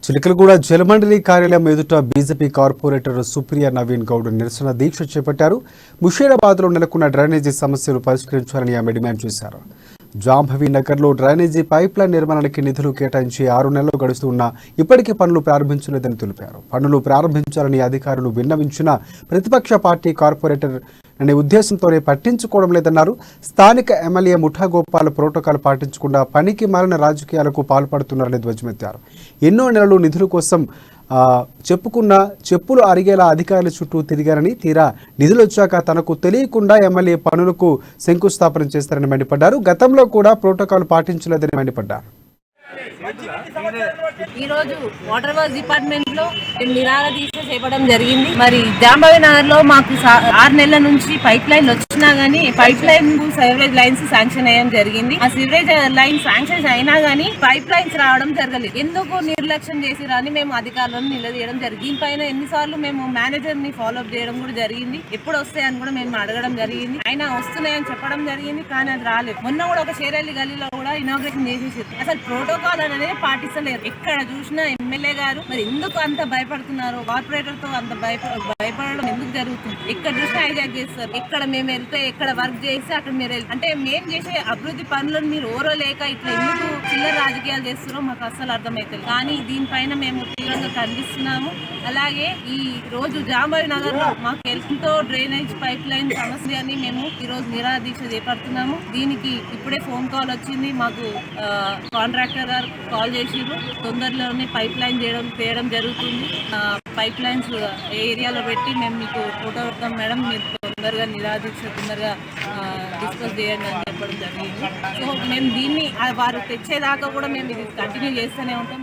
చిలకలగూడ జలమండలి కార్యాలయం ఎదుట BJP corporator Supriya Naveen Goud నిరసన దీక్ష చేపట్టారు. ముషీరాబాద్లో నెలకొన్న డ్రైనేజీ సమస్యలు పరిష్కరించాలని ఆమె డిమాండ్ చేశారు. జాంభవి నగర్లో డ్రైనేజీ పైప్లైన్ నిర్మాణానికి నిధులు కేటాయించి 6 నెలలు గడుస్తున్నా ఇప్పటికీ పనులు ప్రారంభించలేదని తెలిపారు. పనులు ప్రారంభించాలని అధికారులు విన్నవించిన ప్రతిపక్ష పార్టీ కార్పొరేటర్ అనే ఉద్దేశంతోనే పట్టించుకోవడం లేదన్నారు. స్థానిక ఎమ్మెల్యే ముఠా గోపాల్ ప్రోటోకాల్ పాటించకుండా పనికి మాలిన రాజకీయాలకు పాల్పడుతున్నారని ధ్వజమెత్తారు. ఎన్నో నెలలు నిధుల కోసం చెప్పుకున్న చెప్పులు అరిగేలా అధికారుల చుట్టూ తిరిగారని, తీరా నిధులు వచ్చాక తనకు తెలియకుండా ఎమ్మెల్యే పనులకు శంకుస్థాపన చేస్తారని మండిపడ్డారు. గతంలో కూడా ప్రోటోకాల్ పాటించలేదని మండిపడ్డారు. ఈ రోజు వాటర్ వర్క్స్ డిపార్ట్మెంట్ లో నిరాహార దీక్ష చేపడం జరిగింది. మరి జాంబవి నగర్ లో మాకు 6 నెలల నుంచి పైప్ లైన్ వచ్చినా గానీ pipe line sewerage lines sanction అయ్యడం జరిగింది. ఆ సివరేజ్ లైన్ శాంక్షన్ అయినా గానీ పైప్ లైన్స్ రావడం జరగలేదు. ఎందుకు నిర్లక్ష్యం చేసిరని మేము అధికారులను నిలదీయడం జరిగింది. దీనిపైన ఎన్నిసార్లు మేము మేనేజర్ ని ఫాలో అప్ చేయడం కూడా జరిగింది. ఎప్పుడు వస్తాయని కూడా మేము అడగడం జరిగింది. ఆయన వస్తున్నాయని చెప్పడం జరిగింది, కానీ అది రాలేదు. మొన్న కూడా ఒక షేరెల్లి గల్లీలో కూడా ఇనాగ్రేషన్ చేసేసారు. అసలు ప్రోటోకాల్ అనేది పాటిస్తలేరు. ఎక్కడ చూసినా ఎమ్మెల్యే గారు మరి ఎందుకు అంత భయపడుతున్నారు? కార్పొరేటర్ తో అంత భయపడడం ఎందుకు జరుగుతుంది? ఎక్కడ చూసినా హైజాక్ చేస్తారు. ఎక్కడ మేము వెళ్తే ఎక్కడ వర్క్ చేస్తే అక్కడ మీరు అంటే మేము చేసే అభివృద్ధి పనులను మీరు ఓరో లేక ఇట్లా ఎందుకు చిల్లర రాజకీయాలు చేస్తారో మాకు అస్సలు అర్థమవుతుంది. కానీ దీనిపైన మేము తీవ్రంగా ఖండిస్తున్నాము. అలాగే ఈ రోజు జాంబవి నగర్ లో మాకు ఎంతో డ్రైనేజ్ పైప్ లైన్ సమస్య అని మేము ఈ రోజు నిరాహార దీక్ష చేపడుతున్నాము. దీనికి ఇప్పుడే ఫోన్ కాల్ వచ్చింది. మాకు కాంట్రాక్టర్ గారు కాల్ చేసిరు. తొందరలోనే పైప్ లైన్ చేయడం జరుగుతుంది. పైప్ లైన్స్ ఏ ఏరియాలో పెట్టి మేము మీకు ఫోటో పెడతాం మేడం, మీరు తొందరగా నిరాహార దీక్ష తొందరగా డిస్కస్ చేయండి అని చెప్పడం జరిగింది. సో మేము దీన్ని వారు తెచ్చేదాకా కూడా మేము ఇది కంటిన్యూ చేస్తూనే ఉంటాం.